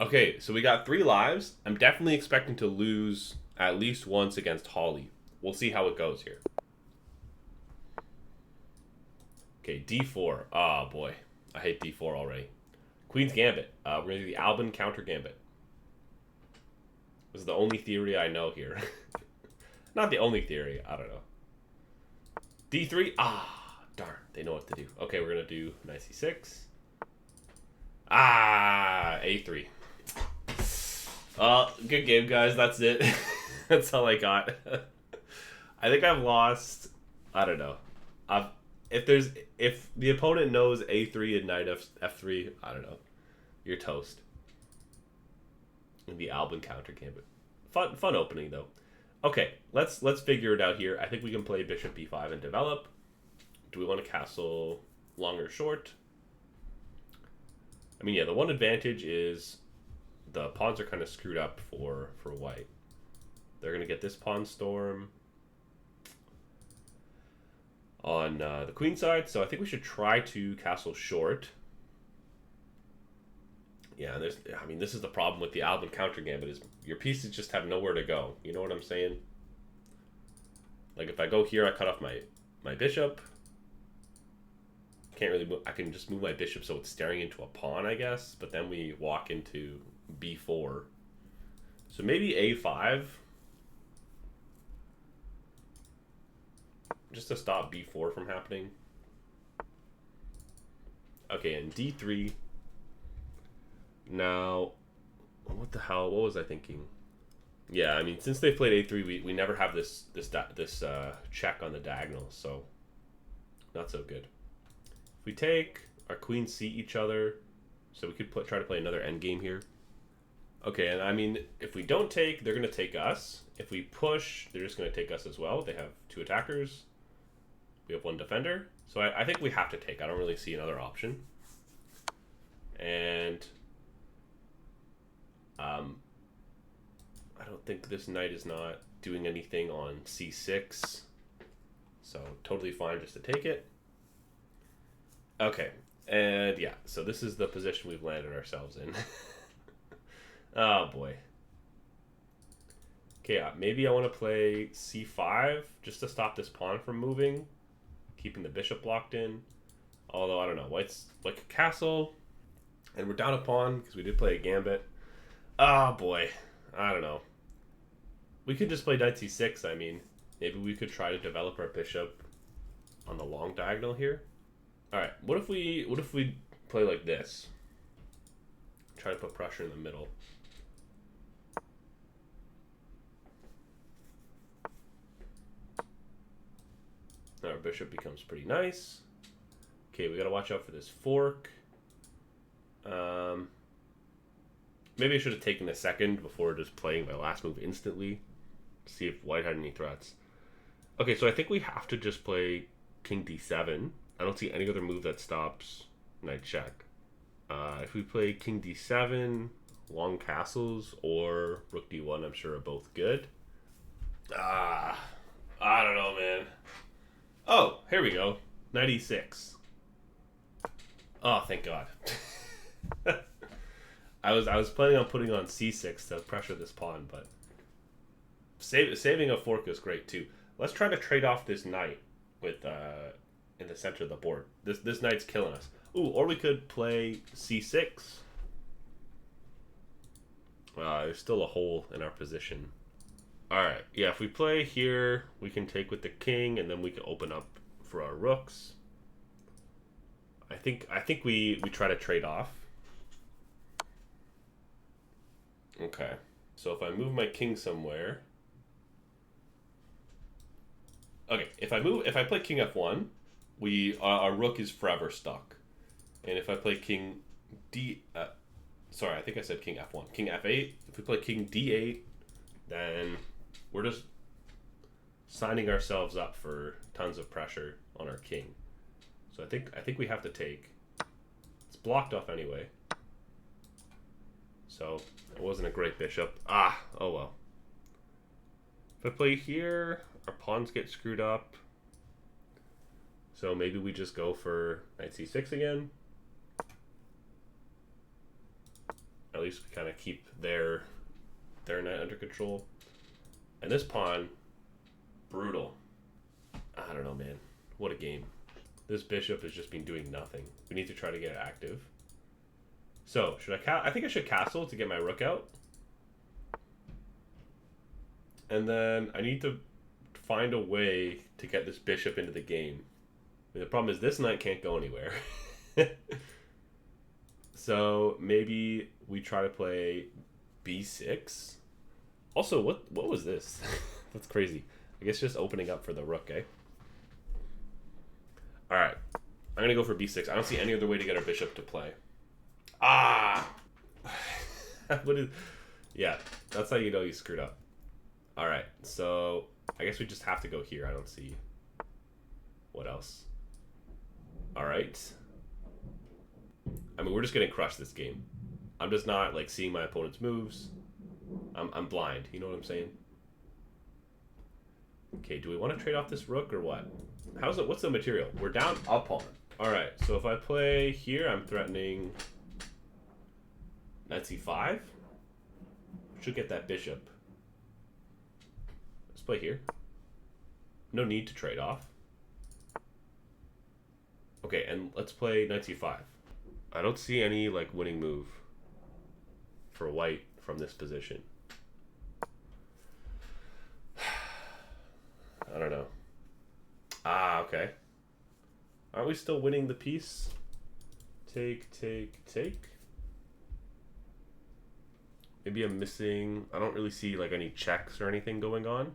Okay, so we got 3 lives. I'm definitely expecting to lose at least once against Holly. We'll see how it goes here. Okay, D4. Oh boy, I hate D4 already. Queen's Gambit. We're gonna do the Albin counter Gambit. This is the only theory I know here. Not the only theory. I don't know. D3. Ah, darn. They know what to do. Okay, we're gonna do knight C6. Ah, A3. Good game, guys. That's it. That's all I got. I think I've lost. I don't know. I've if the opponent knows A3 and knight F3, I don't know. You're toast. In the Albin counter gambit. Fun opening though. Okay, let's figure it out here. I think we can play bishop b5 and develop. Do we want to castle long or short? I mean, yeah, the one advantage is the pawns are kind of screwed up for white. They're going to get this pawn storm on the queen side, so I think we should try to castle short. Yeah, I mean, this is the problem with the Albin counter gambit is your pieces just have nowhere to go. You know what I'm saying? Like if I go here, I cut off my bishop. Can't really move. I can just move my bishop so it's staring into a pawn, I guess. But then we walk into b4. So maybe a5. Just to stop b4 from happening. Okay, and d3. Now, what the hell? What was I thinking? Yeah, I mean, since they played a3, we never have this check on the diagonal, so not so good. If we take, our queens see each other, so we could try to play another endgame here. Okay, and I mean, if we don't take, they're going to take us. If we push, they're just going to take us as well. They have 2 attackers. We have 1 defender. So I think we have to take. I don't really see another option. And I don't think this knight is not doing anything on c6. So totally fine just to take it. Okay, and yeah, so this is the position we've landed ourselves in. Oh boy. Okay, maybe I want to play c5 just to stop this pawn from moving, keeping the bishop blocked in. Although, I don't know, white's like a castle, and we're down a pawn because we did play a gambit. Oh boy, I don't know. We could just play knight c6, I mean. Maybe we could try to develop our bishop on the long diagonal here. Alright, what if we play like this? Try to put pressure in the middle. Now our bishop becomes pretty nice. Okay, we gotta watch out for this fork. Maybe I should have taken a second before just playing my last move instantly. See if white had any threats. Okay, so I think we have to just play king d7. I don't see any other move that stops knight check. If we play king d7, long castles, or rook d1, I'm sure are both good. I don't know, man. Oh, here we go. Knight e6. Oh, thank God. I was planning on putting on c6 to pressure this pawn, but saving a fork is great too. Let's try to trade off this knight with in the center of the board. This knight's killing us. Ooh, or we could play c6. There's still a hole in our position. Alright, yeah, if we play here, we can take with the king, and then we can open up for our rooks. I think we try to trade off. Okay, so if I move my king somewhere. Okay, if I play king f1, our rook is forever stuck. And if I play king sorry, I think I said king f1. King f8. If we play king d8, then we're just signing ourselves up for tons of pressure on our king. So I think we have to take. It's blocked off anyway. So it wasn't a great bishop. Oh well. If I play here, our pawns get screwed up. So maybe we just go for knight c6 again. at least we kind of keep their knight under control. And this pawn, brutal. I don't know, man. What a game. This bishop has just been doing nothing. We need to try to get it active. So, should I think I should castle to get my rook out. And then I need to find a way to get this bishop into the game. The problem is this knight can't go anywhere. So maybe we try to play b6. Also, what was this? That's crazy. I guess just opening up for the rook, eh? Alright. I'm going to go for b6. I don't see any other way to get our bishop to play. Ah! What is... Yeah, that's how you know you screwed up. Alright, so I guess we just have to go here. I don't see what else. Alright. I mean, we're just getting crushed this game. I'm just not, like, seeing my opponent's moves. I'm blind. You know what I'm saying? Okay, do we want to trade off this rook or what? How's it? What's the material? We're down a pawn. Alright, so if I play here, I'm threatening knight c5. Should get that bishop. Let's play here. No need to trade off. Okay, and let's play knight c5. I don't see any, like, winning move for white from this position. I don't know. Ah, okay. Aren't we still winning the piece? Take, take, take. Maybe I'm missing... I don't really see, like, any checks or anything going on.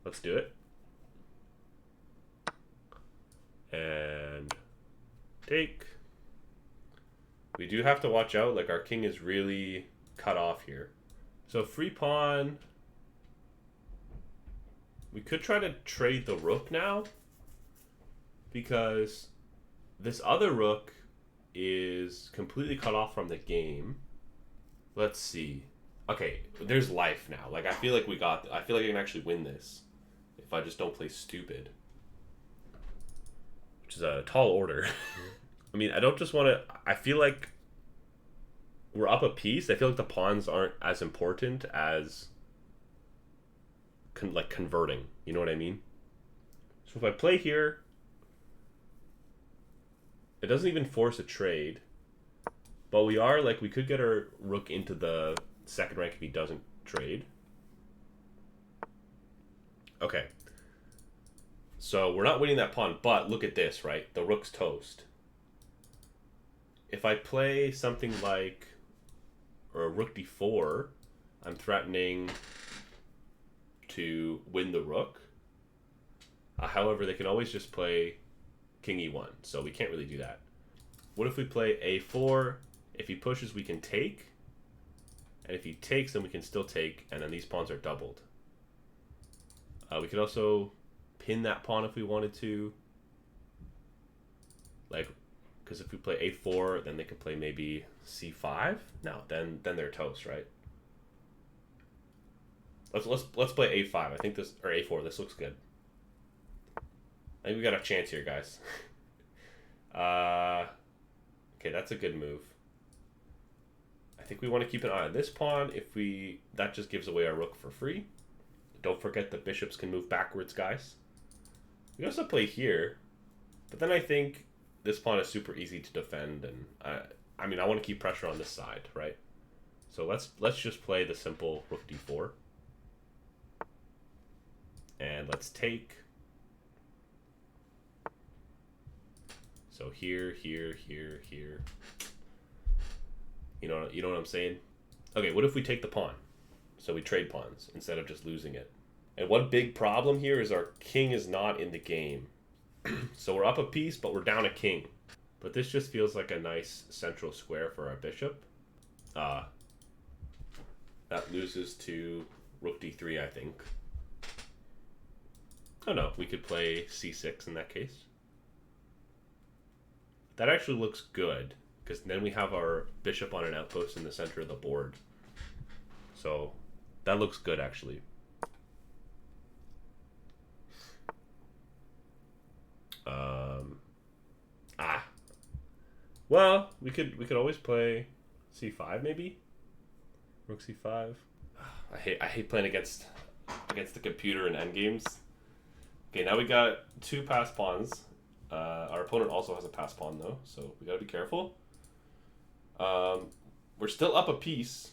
Let's do it. And take. We do have to watch out, like our king is really cut off here. So free pawn. We could try to trade the rook now, because this other rook is completely cut off from the game. Let's see. Okay, there's life now. Like I feel like I feel like I can actually win this if I just don't play stupid. Which is a tall order. I mean, I don't just want to... I feel like we're up a piece. I feel like the pawns aren't as important as like converting. You know what I mean? So if I play here, it doesn't even force a trade. But we are, like, we could get our rook into the second rank if he doesn't trade. Okay. So we're not winning that pawn, but look at this, right? The rook's toast. If I play something like, or a rook d4, I'm threatening to win the rook. However, they can always just play king e1, so we can't really do that. What if we play a4? If he pushes, we can take. And if he takes, then we can still take, and then these pawns are doubled. We could also pin that pawn if we wanted to. Like, because if we play a4, then they could play maybe c5. No, then they're toast, right? Let's play a5. I think this, or a4. This looks good. I think we got a chance here, guys. Okay, that's a good move. I think we want to keep an eye on this pawn. That just gives away our rook for free. Don't forget the bishops can move backwards, guys. We also play here, but then I think this pawn is super easy to defend, and I mean I want to keep pressure on this side, right? So let's just play the simple rook d4, and let's take. So here, here, here, here. You know what I'm saying? Okay, what if we take the pawn? So we trade pawns instead of just losing it. And one big problem here is our king is not in the game. So we're up a piece, but we're down a king. But this just feels like a nice central square for our bishop. That loses to rook d3, I think. Oh no, we could play c6 in that case. That actually looks good, because then we have our bishop on an outpost in the center of the board. So that looks good, actually. Well, we could always play c5 maybe. Rook c5. I hate playing against the computer in endgames. Okay, now we got two passed pawns. Our opponent also has a passed pawn though, so we gotta be careful. We're still up a piece.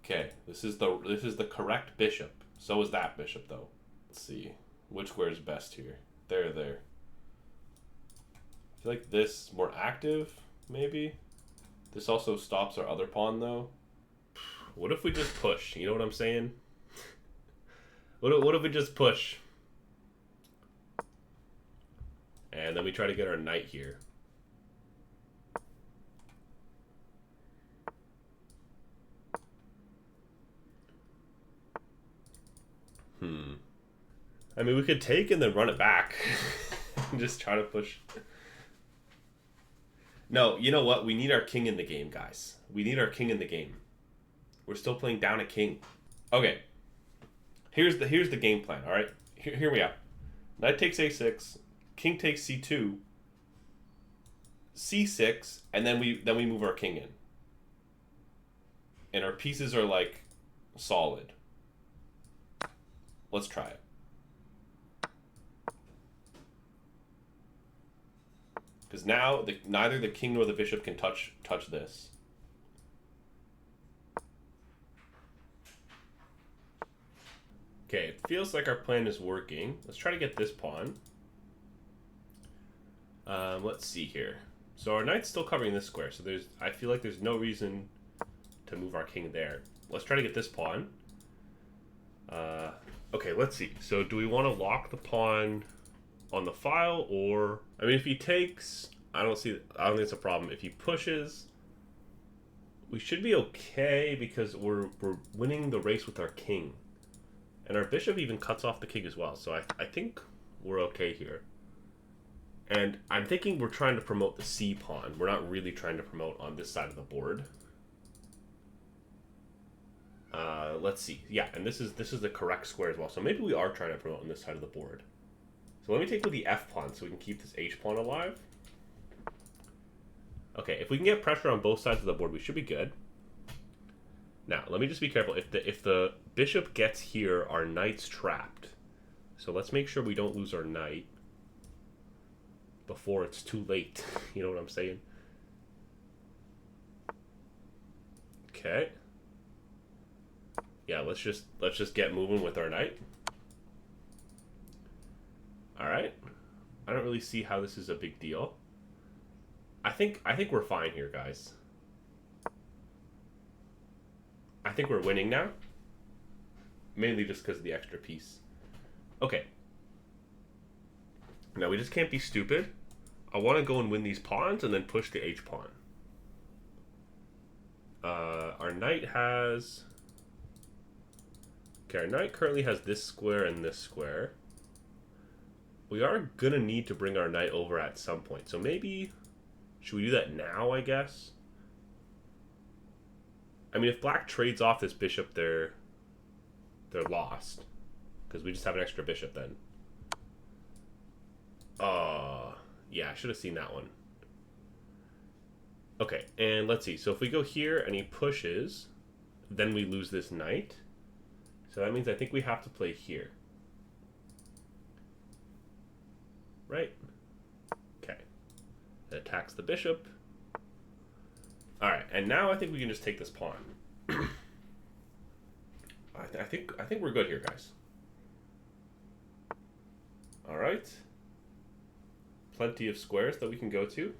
Okay, this is the correct bishop. So is that bishop though. Let's see which square is best here. There. I feel like this more active, maybe. This also stops our other pawn though. What if we just push? You know what I'm saying? What if we just push? And then we try to get our knight here. I mean, we could take and then run it back. And just try to push. No, you know what? We need our king in the game, guys. We need our king in the game. We're still playing down a king. Okay. Here's the game plan, alright? Here we are. Knight takes a6, king takes c2, c6, and then we move our king in. And our pieces are like solid. Let's try it. Because now neither the king nor the bishop can touch this. Okay, it feels like our plan is working. Let's try to get this pawn. Let's see here. So our knight's still covering this square, so I feel like there's no reason to move our king there. Let's try to get this pawn. Okay, let's see. So do we want to lock the pawn on the file, or I mean, if he takes, I don't think it's a problem. If he pushes, we should be okay because we're winning the race with our king. And our bishop even cuts off the king as well. So I think we're okay here. And I'm thinking we're trying to promote the c pawn. We're not really trying to promote on this side of the board. Let's see. Yeah, and this is the correct square as well. So maybe we are trying to promote on this side of the board. So let me take with the f pawn so we can keep this h pawn alive. Okay, if we can get pressure on both sides of the board, we should be good. Now, let me just be careful. If the bishop gets here, our knight's trapped. So let's make sure we don't lose our knight before it's too late. You know what I'm saying? Okay. Yeah, let's just get moving with our knight. All right. I don't really see how this is a big deal. I think we're fine here, guys. I think we're winning now. Mainly just because of the extra piece. Okay. Now we just can't be stupid. I want to go and win these pawns and then push the h pawn. Our knight has... Okay, our knight currently has this square and this square. We are going to need to bring our knight over at some point. So maybe... Should we do that now, I guess? I mean, if black trades off this bishop, they're lost. Because we just have an extra bishop then. Yeah, I should have seen that one. Okay, and let's see. So if we go here and he pushes, then we lose this knight. So that means I think we have to play here. Right? Okay. It attacks the bishop. Alright, and now I think we can just take this pawn. I think we're good here, guys. Alright. Plenty of squares that we can go to.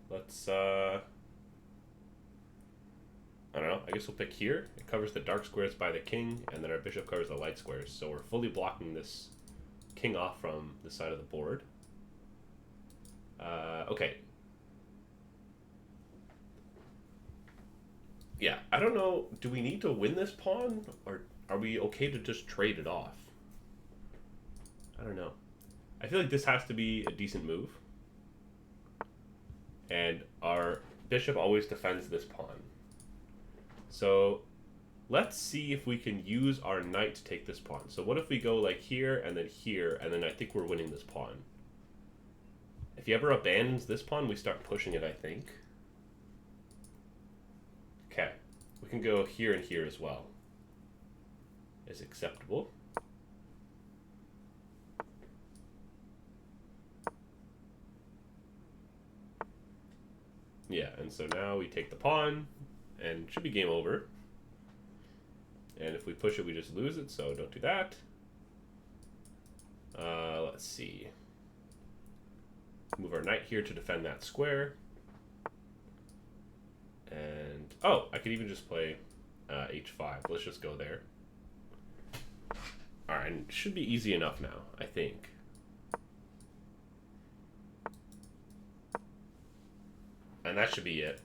Let's, I don't know, I guess we'll pick here. It covers the dark squares by the king, and then our bishop covers the light squares. So we're fully blocking this king off from the side of the board. Okay. Yeah, I don't know, do we need to win this pawn, or are we okay to just trade it off? I don't know. I feel like this has to be a decent move. And our bishop always defends this pawn. So let's see if we can use our knight to take this pawn. So what if we go like here, and then I think we're winning this pawn. he ever abandons this pawn, we start pushing it, I think. Okay. We can go here and here as well. Is acceptable. Yeah, and so now we take the pawn, and it should be game over. And if we push it, we just lose it, so don't do that. Let's see. Move our knight here to defend that square. And, oh, I could even just play h5. Let's just go there. Alright, and it should be easy enough now, I think. And that should be it.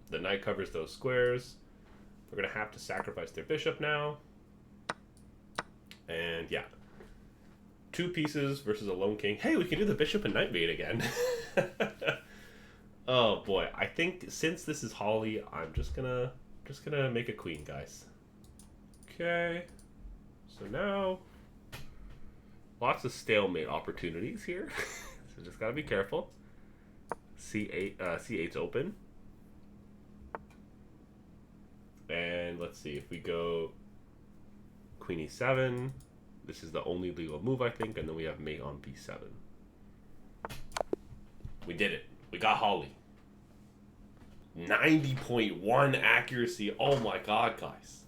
The knight covers those squares. We're going to have to sacrifice their bishop now. And yeah. 2 pieces versus a lone king. Hey, we can do the bishop and knight mate again. Oh boy, I think since this is Holly, I'm just gonna make a queen, guys. Okay. So now lots of stalemate opportunities here. So just gotta be careful. C8, C8's open. And let's see, if we go queen e7, this is the only legal move, I think, and then we have mate on b7. We did it. We got Holly. 90.1 accuracy. Oh my god, guys.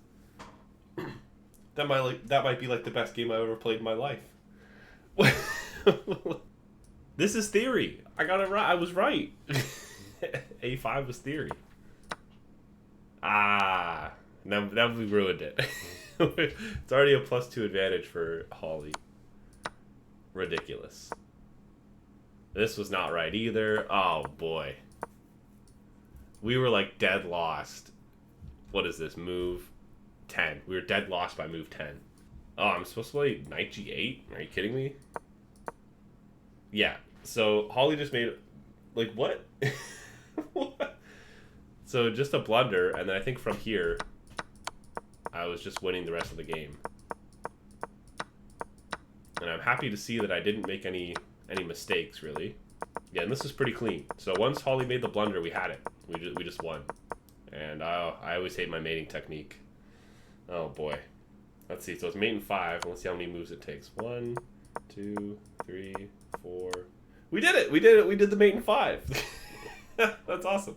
That might be like the best game I've ever played in my life. This is theory. I got it right. I was right. A5 was theory. Now we ruined it. It's already a +2 advantage for Holly. Ridiculous. This was not right either. Oh boy. We were like dead lost. What is this? Move 10. We were dead lost by move 10. Oh, I'm supposed to play knight g8? Are you kidding me? Yeah. So Holly just made... Like, what? What? So just a blunder, and then I think from here, I was just winning the rest of the game. And I'm happy to see that I didn't make any mistakes, really. Yeah, and this is pretty clean. So once Holly made the blunder, we had it. We just won. And I always hate my mating technique. Oh boy. Let's see. So it's mate in 5. Let's see how many moves it takes. 1, 2, 3, 4. We did it. We did it. We did the mate in 5. That's awesome.